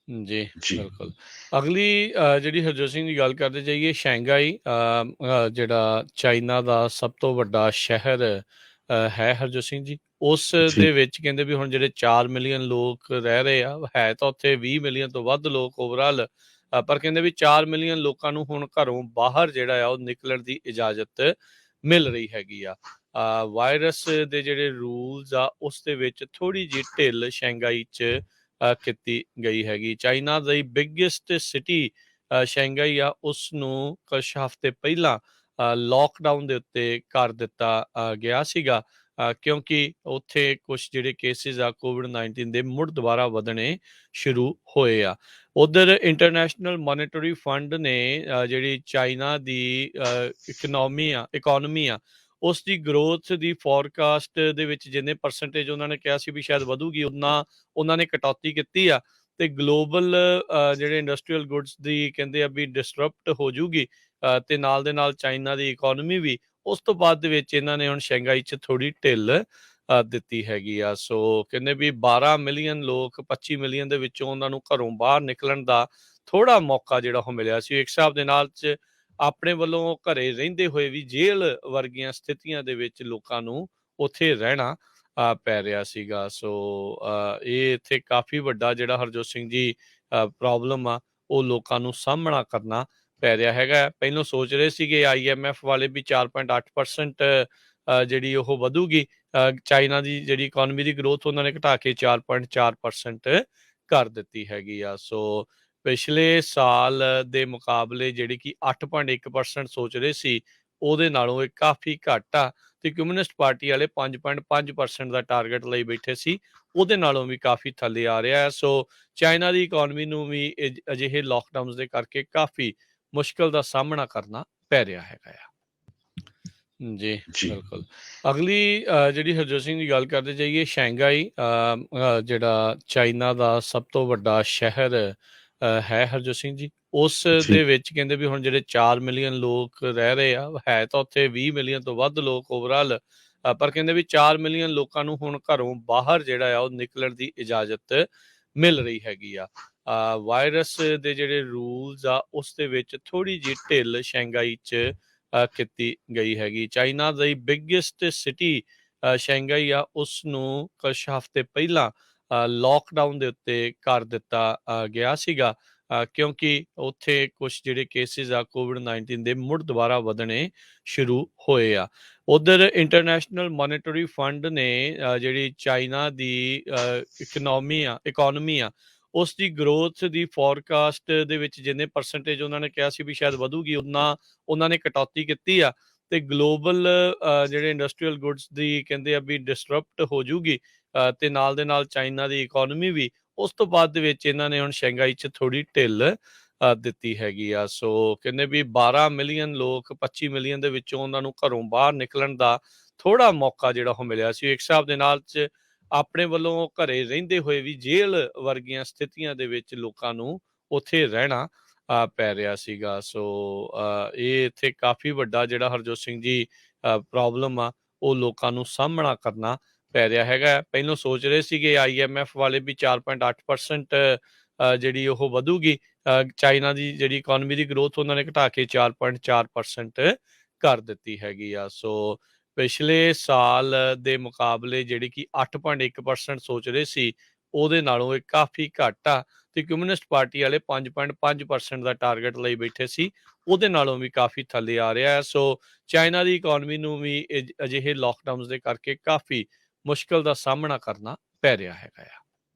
जी, ਜੀ, बिल्कुल। अगली ਜਿਹੜੀ ਹਰਜੋਤ ਸਿੰਘ ਦੀ ਗੱਲ ਕਰਦੇ ਜਾਈਏ ਸ਼ੰਘਾਈ ਜਿਹੜਾ ਚਾਈਨਾ ਦਾ ਸਭ ਤੋਂ ਵੱਡਾ ਸ਼ਹਿਰ ਹੈ ਹਰਜੋਤ ਸਿੰਘ ਜੀ। ਉਸ ਜੀ, ਦੇ ਵਿੱਚ ਕਹਿੰਦੇ ਵੀ ਹੁਣ ਜਿਹੜੇ 4 ਮਿਲੀਅਨ ਲੋਕ ਰਹਿ ਰਹੇ ਆ, ਹੈ ਤਾਂ ਉੱਥੇ 20 ਮਿਲੀਅਨ ਤੋਂ ਵੱਧ ਲੋਕ ਓਵਰਆਲ, ਪਰ ਕਹਿੰਦੇ ਵੀ 4 ਮਿਲੀਅਨ ਲੋਕਾਂ ਨੂੰ ਹੁਣ ਘਰੋਂ ਬਾਹਰ ਜਿਹੜਾ ਆ ਉਹ ਨਿਕਲਣ ਦੀ ਇਜਾਜ਼ਤ ਮਿਲ ਰਹੀ ਹੈਗੀ ਆ। ਵਾਇਰਸ ਦੇ ਜਿਹੜੇ ਰੂਲਸ ਆ ਉਸ ਦੇ ਵਿੱਚ ਥੋੜ੍ਹੀ ਜਿਹੀ ਢਿੱਲ ਸ਼ੰਘਾਈ 'ਚ ਕੀਤੀ ਗਈ ਹੈਗੀ। ਚਾਈਨਾ ਦੀ ਬਿਗੇਸਟ ਸਿਟੀ ਸ਼ੰਘਾਈ ਆ, ਉਸ ਨੂੰ ਕੁਛ ਹਫ਼ਤੇ ਪਹਿਲਾਂ ਲੋਕਡਾਊਨ ਦੇ ਉੱਤੇ ਕਰ ਦਿੱਤਾ ਗਿਆ ਸੀਗਾ, ਕਿਉਂਕਿ ਉੱਥੇ ਕੁਛ ਜਿਹੜੇ ਕੇਸਿਸ ਆ ਕੋਵਿਡ-19 ਦੇ ਮੁੜ ਦੁਬਾਰਾ ਵਧਣੇ ਸ਼ੁਰੂ ਹੋਏ ਆ। ਉੱਧਰ ਇੰਟਰਨੈਸ਼ਨਲ ਮੋਨੇਟਰੀ ਫੰਡ ਨੇ ਜਿਹੜੀ ਚਾਈਨਾ ਦੀ ਇਕੋਨਮੀ ਆ ਉਸ ਦੀ ਗਰੋਥ ਦੀ ਫੋਰਕਾਸਟ ਦੇ ਵਿੱਚ ਜਿੰਨੇ ਪਰਸੈਂਟੇਜ ਉਹਨਾਂ ਨੇ ਕਿਹਾ ਸੀ ਵੀ ਸ਼ਾਇਦ ਵਧੂਗੀ, ਉਨਾ ਉਹਨਾਂ ਨੇ ਕਟੌਤੀ ਕੀਤੀ ਆ। ਤੇ ਗਲੋਬਲ ਜਿਹੜੇ ਇੰਡਸਟਰੀਅਲ ਗੁੱਡਸ ਦੀ ਕਹਿੰਦੇ ਆ ਵੀ ਡਿਸਰਪਟ ਹੋ ਜੂਗੀ, ਤੇ ਨਾਲ ਦੇ ਨਾਲ ਚਾਈਨਾ ਦੀ ਇਕੋਨਮੀ ਵੀ। ਉਸ ਤੋਂ ਬਾਅਦ ਦੇ ਵਿੱਚ ਇਹਨਾਂ ਨੇ ਹੁਣ ਸ਼ੰਘਾਈ 'ਚ ਥੋੜ੍ਹੀ ਢਿੱਲ ਦਿੱਤੀ ਹੈਗੀ ਆ। ਸੋ ਕਹਿੰਦੇ ਵੀ 12 ਮਿਲੀਅਨ ਲੋਕ 25 ਮਿਲੀਅਨ ਦੇ ਵਿੱਚੋਂ ਉਹਨਾਂ ਨੂੰ ਘਰੋਂ ਬਾਹਰ ਨਿਕਲਣ ਦਾ ਥੋੜ੍ਹਾ ਮੌਕਾ ਜਿਹੜਾ ਉਹ ਮਿਲਿਆ ਸੀ। ਇੱਕ ਹਿਸਾਬ ਦੇ ਨਾਲ 'ਚ ਆਪਣੇ ਵੱਲੋਂ ਘਰੇ ਰਹਿੰਦੇ ਹੋਏ ਵੀ ਜੇਲ੍ਹ ਵਰਗੀਆਂ ਸਥਿਤੀਆਂ ਦੇ ਵਿੱਚ ਲੋਕਾਂ ਨੂੰ ਉੱਥੇ ਰਹਿਣਾ ਪੈ ਰਿਹਾ ਸੀਗਾ। ਸੋ ਇਹ ਇੱਥੇ ਕਾਫੀ ਵੱਡਾ ਜਿਹੜਾ ਹਰਜੋਤ ਸਿੰਘ ਜੀ ਪ੍ਰੋਬਲਮ ਆ ਉਹ ਲੋਕਾਂ ਨੂੰ ਸਾਹਮਣਾ ਕਰਨਾ ਪੈ ਰਿਹਾ ਹੈਗਾ। ਪਹਿਲਾਂ ਸੋਚ ਰਹੇ ਸੀਗੇ IMF ਵਾਲੇ ਵੀ 4.8% ਜਿਹੜੀ ਉਹ ਵਧੂਗੀ, ਚਾਈਨਾ ਦੀ ਜਿਹੜੀ ਇਕੋਨਮੀ ਦੀ ਗਰੋਥ ਉਹਨਾਂ ਨੇ ਘਟਾ ਕੇ 4.4% ਕਰ ਦਿੱਤੀ ਹੈਗੀ ਆ। ਸੋ ਪਿਛਲੇ ਸਾਲ ਦੇ ਮੁਕਾਬਲੇ ਜਿਹੜੀ ਕਿ 8.1% ਸੋਚ ਰਹੇ ਸੀ, ਉਹਦੇ ਨਾਲੋਂ ਇਹ ਕਾਫੀ ਘੱਟ ਆ। ਤੇ ਕਮਿਊਨਿਸਟ ਪਾਰਟੀ ਵਾਲੇ 5.5% ਦਾ ਟਾਰਗੇਟ ਲਈ ਬੈਠੇ ਸੀ, ਉਹਦੇ ਨਾਲੋਂ ਵੀ ਕਾਫੀ ਥੱਲੇ ਆ ਰਿਹਾ ਹੈ। ਸੋ ਚਾਈਨਾ ਦੀ ਇਕੋਨਮੀ ਨੂੰ ਵੀ ਅਜਿਹੇ ਲੋਕਡਾਊਨਸ ਦੇ ਕਰਕੇ ਕਾਫੀ ਮੁਸ਼ਕਲ ਦਾ ਸਾਹਮਣਾ ਕਰਨਾ ਪੈ ਰਿਹਾ ਹੈਗਾ ਆ। ਜੀ, ਜੀ, ਬਿਲकुल। ਅਗਲੀ ਜਿਹੜੀ ਹਰਜੋਤ ਸਿੰਘ ਦੀ ਗੱਲ ਕਰਦੇ ਜਾਈਏ ਸ਼ੰਘਾਈ ਜਿਹੜਾ ਚਾਈਨਾ ਦਾ ਸਭ ਤੋਂ ਵੱਡਾ ਸ਼ਹਿਰ ਹੈ ਹਰਜੋਤ ਸਿੰਘ ਜੀ। ਉਸ ਜੀ, ਦੇ ਵਿੱਚ ਕਹਿੰਦੇ ਵੀ ਹੁਣ ਜਿਹੜੇ 4 ਮਿਲੀਅਨ ਲੋਕ ਰਹਿ ਰਹੇ ਆ, ਹੈ ਤਾਂ ਉੱਥੇ 20 ਮਿਲੀਅਨ ਤੋਂ ਵੱਧ ਲੋਕ ਓਵਰਆਲ, ਪਰ ਕਹਿੰਦੇ ਵੀ 4 ਮਿਲੀਅਨ ਲੋਕਾਂ ਨੂੰ ਹੁਣ ਘਰੋਂ ਬਾਹਰ ਜਿਹੜਾ ਆ ਉਹ ਨਿਕਲਣ ਦੀ ਇਜਾਜ਼ਤ ਮਿਲ ਰਹੀ ਹੈਗੀ ਆ। ਵਾਇਰਸ ਦੇ ਜਿਹੜੇ ਰੂਲਸ ਆ ਉਸ ਦੇ ਵਿੱਚ ਥੋੜ੍ਹੀ ਜਿਹੀ ਢਿੱਲ ਸ਼ੰਘਾਈ 'ਚ ਕੀਤੀ ਗਈ ਹੈਗੀ। ਚਾਈਨਾ ਦੀ ਬਿਗੇਸਟ ਸਿਟੀ ਸ਼ੰਘਾਈ ਆ, ਉਸ ਨੂੰ ਕੁਛ ਹਫ਼ਤੇ ਪਹਿਲਾਂ ਲੋਕਡਾਊਨ ਦੇ ਉੱਤੇ ਕਰ ਦਿੱਤਾ ਗਿਆ ਸੀਗਾ, ਕਿਉਂਕਿ ਉੱਥੇ ਕੁਛ ਜਿਹੜੇ ਕੇਸਿਸ ਆ ਕੋਵਿਡ-19 ਦੇ ਮੁੜ ਦੁਬਾਰਾ ਵਧਣੇ ਸ਼ੁਰੂ ਹੋਏ ਆ। ਉੱਧਰ ਇੰਟਰਨੈਸ਼ਨਲ ਮੋਨੇਟਰੀ ਫੰਡ ਨੇ ਜਿਹੜੀ ਚਾਈਨਾ ਦੀ ਇਕੋਨਮੀ ਆ ਉਸ ਦੀ ਗਰੋਥ ਦੀ ਫੋਰਕਾਸਟ ਦੇ ਵਿੱਚ ਜਿੰਨੇ ਪਰਸੈਂਟੇਜ ਉਹਨਾਂ ਨੇ ਕਿਹਾ ਸੀ ਵੀ ਸ਼ਾਇਦ ਵਧੂਗੀ, ਉਨਾ ਉਹਨਾਂ ਨੇ ਕਟੌਤੀ ਕੀਤੀ ਆ। ਤੇ ਗਲੋਬਲ ਜਿਹੜੇ ਇੰਡਸਟਰੀਅਲ ਗੁੱਡਸ ਦੀ ਕਹਿੰਦੇ ਆ ਵੀ ਡਿਸਰਪਟ ਹੋ ਜੂਗੀ, ਤੇ ਨਾਲ ਦੇ ਨਾਲ ਚਾਈਨਾ ਦੀ ਇਕੋਨਮੀ ਵੀ। ਉਸ ਤੋਂ ਬਾਅਦ ਦੇ ਵਿੱਚ ਇਹਨਾਂ ਨੇ ਹੁਣ ਸ਼ੰਘਾਈ 'ਚ ਥੋੜ੍ਹੀ ਢਿੱਲ ਦਿੱਤੀ ਹੈਗੀ ਆ। ਸੋ ਕਹਿੰਦੇ ਵੀ 12 ਮਿਲੀਅਨ ਲੋਕ 25 ਮਿਲੀਅਨ ਦੇ ਵਿੱਚੋਂ ਉਹਨਾਂ ਨੂੰ ਘਰੋਂ ਬਾਹਰ ਨਿਕਲਣ ਦਾ ਥੋੜ੍ਹਾ ਮੌਕਾ ਜਿਹੜਾ ਉਹ ਮਿਲਿਆ ਸੀ। ਇੱਕ ਹਿਸਾਬ ਦੇ ਨਾਲ 'ਚ ਆਪਣੇ ਵੱਲੋਂ ਘਰੇ ਰਹਿੰਦੇ ਹੋਏ ਵੀ ਜੇਲ੍ਹ ਵਰਗੀਆਂ ਸਥਿਤੀਆਂ ਦੇ ਵਿੱਚ ਲੋਕਾਂ ਨੂੰ ਉੱਥੇ ਰਹਿਣਾ ਪੈ ਰਿਹਾ ਸੀਗਾ। ਸੋ ਇਹ ਇੱਥੇ ਕਾਫੀ ਵੱਡਾ ਜਿਹੜਾ ਹਰਜੋਤ ਸਿੰਘ ਜੀ ਪ੍ਰੋਬਲਮ ਆ ਉਹ ਲੋਕਾਂ ਨੂੰ ਸਾਹਮਣਾ ਕਰਨਾ ਪੈ ਰਿਹਾ ਹੈਗਾ। ਪਹਿਲਾਂ ਸੋਚ ਰਹੇ ਸੀਗੇ IMF ਵਾਲੇ ਵੀ 4.8% ਜਿਹੜੀ ਉਹ ਵਧੂਗੀ, ਚਾਈਨਾ ਦੀ ਜਿਹੜੀ ਇਕੋਨਮੀ ਦੀ ਗਰੋਥ ਉਹਨਾਂ ਨੇ ਘਟਾ ਕੇ 4.4% ਕਰ ਦਿੱਤੀ ਹੈਗੀ ਆ। ਸੋ ਪਿਛਲੇ ਸਾਲ ਦੇ ਮੁਕਾਬਲੇ ਜਿਹੜੀ ਕਿ 8.1% ਸੋਚ ਰਹੇ ਸੀ, ਉਹਦੇ ਨਾਲੋਂ ਇਹ ਕਾਫੀ ਘੱਟ ਆ। ਤੇ ਕਮਿਊਨਿਸਟ ਪਾਰਟੀ ਵਾਲੇ 5.5% ਦਾ ਟਾਰਗੇਟ ਲਈ ਬੈਠੇ ਸੀ, ਉਹਦੇ ਨਾਲੋਂ ਵੀ ਕਾਫੀ ਥੱਲੇ ਆ ਰਿਹਾ ਹੈ। ਸੋ ਚਾਈਨਾ ਦੀ ਇਕੋਨਮੀ ਨੂੰ ਵੀ ਅਜਿਹੇ ਲੋਕਡਾਊਨਸ ਦੇ ਕਰਕੇ ਕਾਫੀ ਮੁਸ਼ਕਲ ਦਾ ਸਾਹਮਣਾ ਕਰਨਾ ਪੈ ਰਿਹਾ ਹੈਗਾ ਆ।